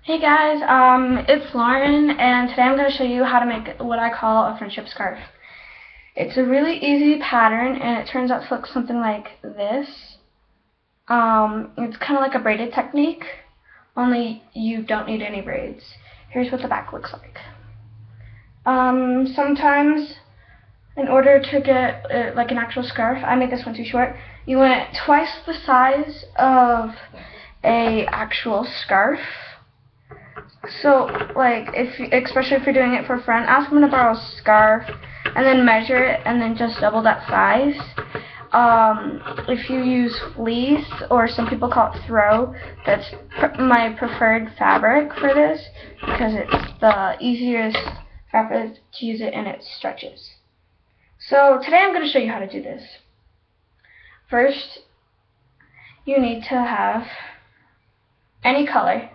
Hey guys, it's Lauren, and today I'm going to show you how to make what I call a friendship scarf. It's a really easy pattern, and it turns out to look something like this. It's kind of like a braided technique, only you don't need any braids. Here's what the back looks like. Sometimes, in order to get it like an actual scarf, I made this one too short. You want it twice the size of a actual scarf. So, like, especially if you're doing it for a friend, ask them to borrow a scarf, and then measure it, and then just double that size. If you use fleece, or some people call it throw, that's my preferred fabric for this, because it's the easiest fabric to use it, and it stretches. So, today I'm going to show you how to do this. First, you need to have any color.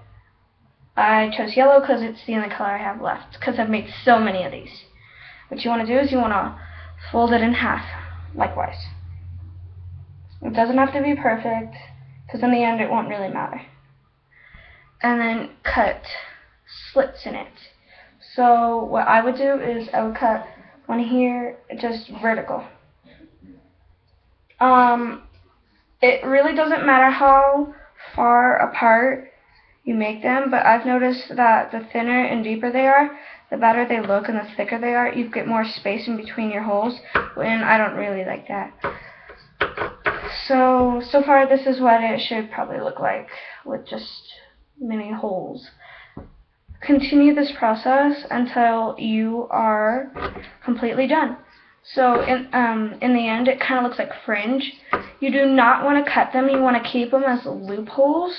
I chose yellow because it's the only color I have left, because I've made so many of these. What you want to do is you want to fold it in half, likewise. It doesn't have to be perfect, because in the end it won't really matter. And then cut slits in it. So what I would do is I would cut one here, just vertical. It really doesn't matter how far apart you make them, but I've noticed that the thinner and deeper they are, the better they look, and the thicker they are, you get more space in between your holes, and I don't really like that. So far this is what it should probably look like, with just many holes. Continue this process until you are completely done. So in the end, it kind of looks like fringe. You do not want to cut them, you want to keep them as loopholes.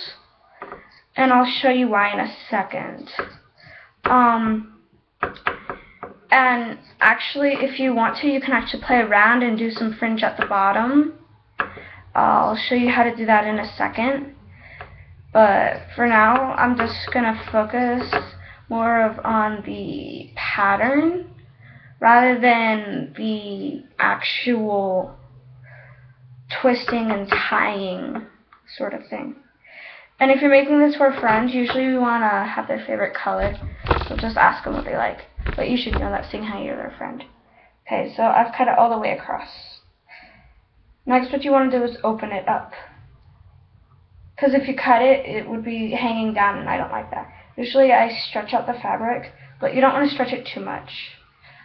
And I'll show you why in a second. And actually, if you want to, you can actually play around and do some fringe at the bottom. I'll show you how to do that in a second. But for now, I'm just going to focus more on the pattern rather than the actual twisting and tying sort of thing. And if you're making this for friends, usually you want to have their favorite color. So just ask them what they like. But you should know that seeing how you're their friend. Okay, so I've cut it all the way across. Next, what you want to do is open it up. Because if you cut it, it would be hanging down, and I don't like that. Usually I stretch out the fabric, but you don't want to stretch it too much.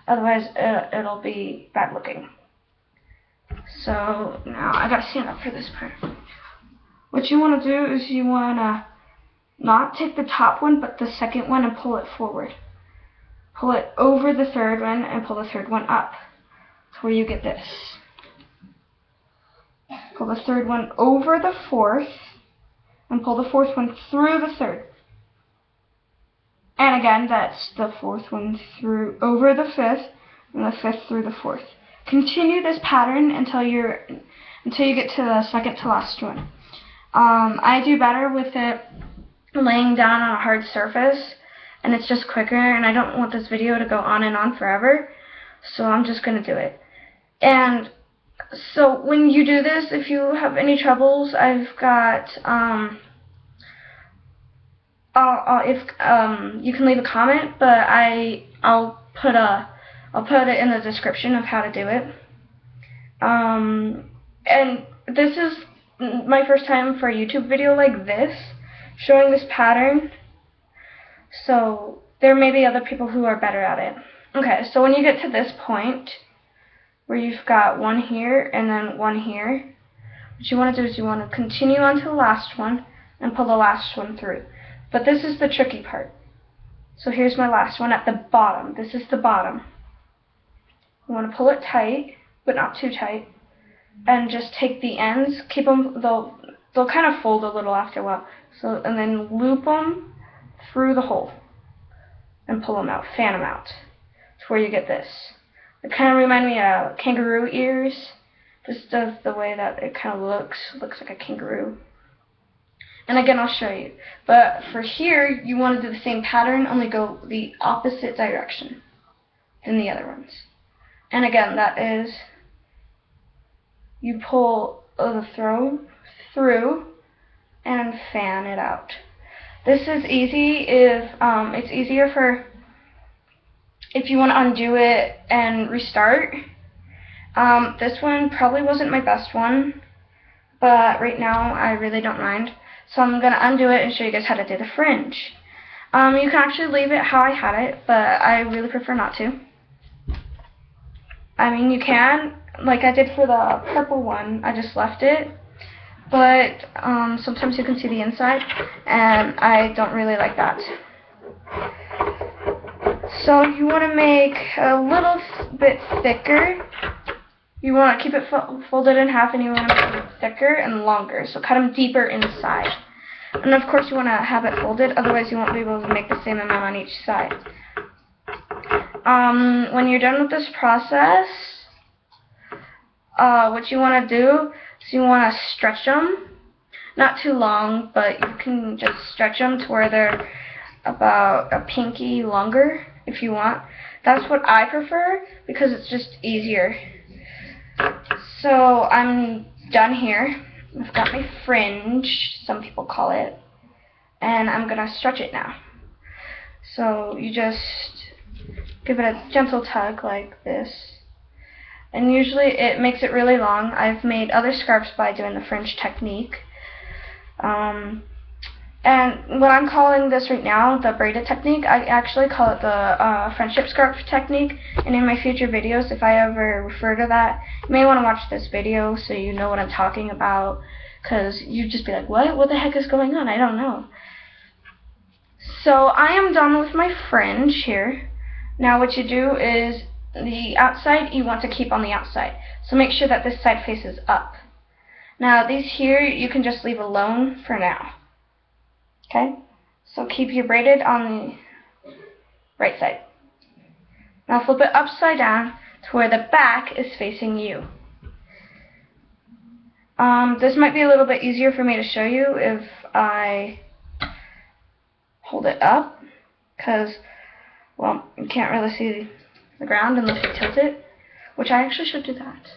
Otherwise, it'll be bad looking. So now I gotta stand up for this part. What you want to do is you want to not take the top one, but the second one, and pull it forward. Pull it over the third one and pull the third one up to where you get this. Pull the third one over the fourth and pull the fourth one through the third. And again, that's the fourth one through over the fifth and the fifth through the fourth. Continue this pattern until you get to the second to last one. I do better with it laying down on a hard surface, and it's just quicker, and I don't want this video to go on and on forever, so I'm just going to do it. And so when you do this, if you have any troubles, I've got, you can leave a comment, but I'll put it in the description of how to do it. And this is my first time for a YouTube video like this, showing this pattern, so there may be other people who are better at it. Okay, so when you get to this point, where you've got one here and then one here, what you want to do is you want to continue on to the last one and pull the last one through. But this is the tricky part. So here's my last one at the bottom. This is the bottom. You want to pull it tight, but not too tight. And just take the ends, keep them, they'll kind of fold a little after a while. So, and then loop them through the hole and pull them out, fan them out to where you get this. It kind of reminds me of kangaroo ears. This does the way that it kind of looks like a kangaroo. And again, I'll show you. But for here, you want to do the same pattern, only go the opposite direction than the other ones. And again, that is, you pull the throw through and fan it out. This is easy if it's easier for if you want to undo it and restart. This one probably wasn't my best one, but right now I really don't mind. So I'm going to undo it and show you guys how to do the fringe. You can actually leave it how I had it, but I really prefer not to. I mean, you can, like I did for the purple one, I just left it. But sometimes you can see the inside, and I don't really like that. So you want to make a little bit thicker. You want to keep it folded in half, and you want to make it thicker and longer. So cut them deeper inside. And of course you want to have it folded, otherwise you won't be able to make the same amount on each side. When you're done with this process, what you want to do is you want to stretch them. Not too long, but you can just stretch them to where they're about a pinky longer if you want. That's what I prefer because it's just easier. So I'm done here. I've got my fringe, some people call it, and I'm going to stretch it now. So you just give it a gentle tug like this. And usually it makes it really long. I've made other scarves by doing the fringe technique. And what I'm calling this right now, the braided technique, I actually call it the friendship scarf technique. And in my future videos, if I ever refer to that, you may want to watch this video so you know what I'm talking about. Because you'd just be like, what? What the heck is going on? I don't know. So I am done with my fringe here. Now what you do is the outside you want to keep on the outside. So make sure that this side faces up. Now these here you can just leave alone for now. Okay? So keep your braided on the right side. Now flip it upside down to where the back is facing you. This might be a little bit easier for me to show you if I hold it up, because, well, you can't really see the ground unless you tilt it, which I actually should do that.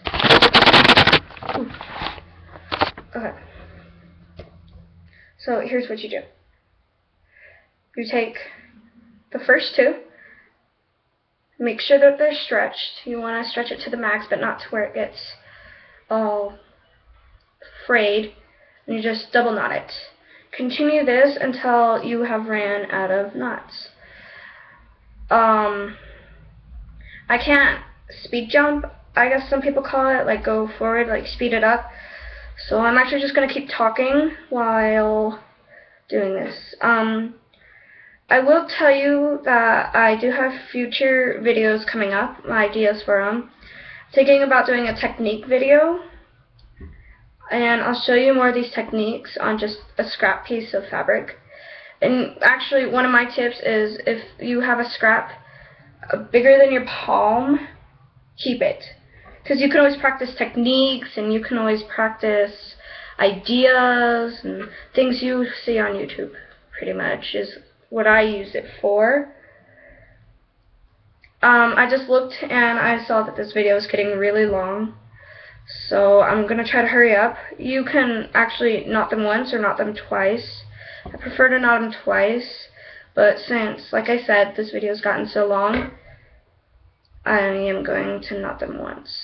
Ooh. Okay. So here's what you do. You take the first two, make sure that they're stretched. You want to stretch it to the max, but not to where it gets all frayed, and you just double knot it. Continue this until you have ran out of knots. I can't speed jump, I guess some people call it, like go forward, like speed it up. So I'm actually just going to keep talking while doing this. I will tell you that I do have future videos coming up, my ideas for them. Thinking about doing a technique video, and I'll show you more of these techniques on just a scrap piece of fabric. And actually one of my tips is if you have a scrap bigger than your palm, keep it. Because you can always practice techniques, and you can always practice ideas and things you see on YouTube, pretty much, is what I use it for. I just looked and I saw that this video is getting really long, so I'm going to try to hurry up. You can actually knot them once or knot them twice. I prefer to knot them twice, but since, like I said, this video has gotten so long, I am going to knot them once.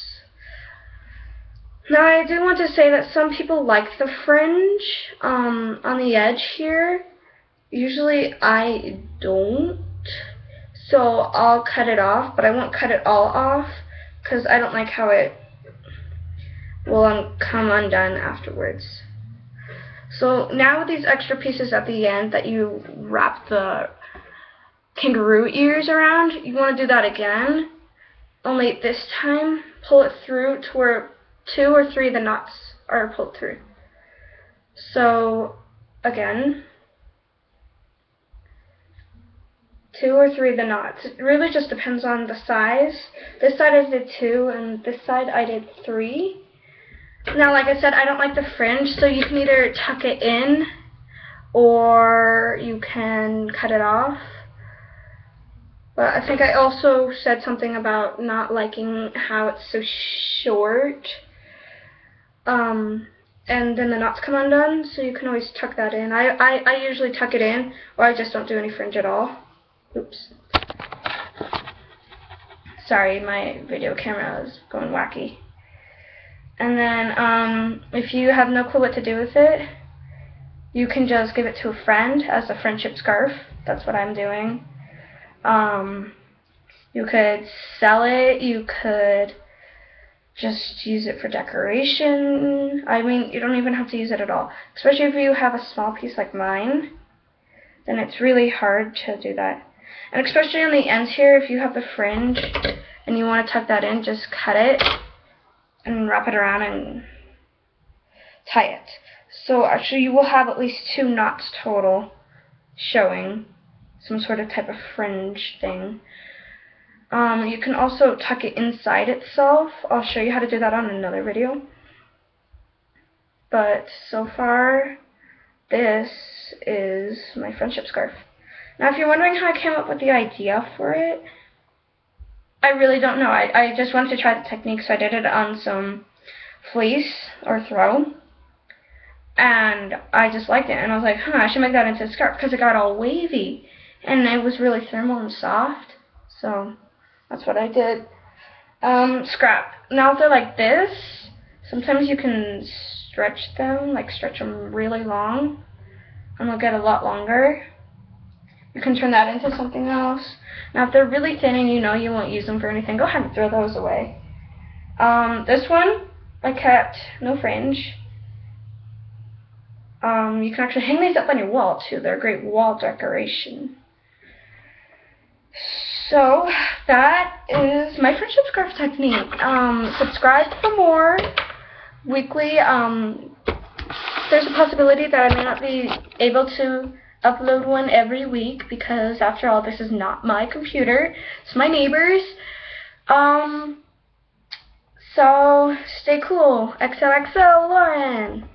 Now I do want to say that some people like the fringe on the edge here. Usually I don't, so I'll cut it off, but I won't cut it all off because I don't like how it will come undone afterwards. So now with these extra pieces at the end that you wrap the kangaroo ears around, you want to do that again, only this time pull it through to where 2 or 3 of the knots are pulled through. So again, 2 or 3 of the knots. It really just depends on the size. This side I did 2 and this side I did 3. Now like I said, I don't like the fringe, so you can either tuck it in or you can cut it off. But I think I also said something about not liking how it's so short. and then the knots come undone, so you can always tuck that in. I usually tuck it in, or I just don't do any fringe at all. Oops. Sorry, my video camera is going wacky. And then, if you have no clue what to do with it, you can just give it to a friend as a friendship scarf. That's what I'm doing. You could sell it, you could just use it for decoration. I mean, you don't even have to use it at all. Especially if you have a small piece like mine, then it's really hard to do that. And especially on the ends here, if you have the fringe and you want to tuck that in, just cut it and wrap it around and tie it. So actually you will have at least 2 knots total showing some sort of type of fringe thing. You can also tuck it inside itself. I'll show you how to do that on another video. But so far, this is my friendship scarf. Now if you're wondering how I came up with the idea for it, I really don't know. I just wanted to try the technique, so I did it on some fleece or throw. And I just liked it, and I was like, I should make that into a scarf, because it got all wavy, and it was really thermal and soft, so that's what I did. Scrap. Now if they're like this, sometimes you can stretch them really long, and they'll get a lot longer. You can turn that into something else. Now if they're really thin and you know you won't use them for anything, go ahead and throw those away. This one, I kept no fringe. You can actually hang these up on your wall too. They're a great wall decoration. So that is my friendship scarf technique. Subscribe for more weekly. There's a possibility that I may not be able to upload one every week, because after all, this is not my computer. It's my neighbor's. So stay cool. XOXO, Lauren.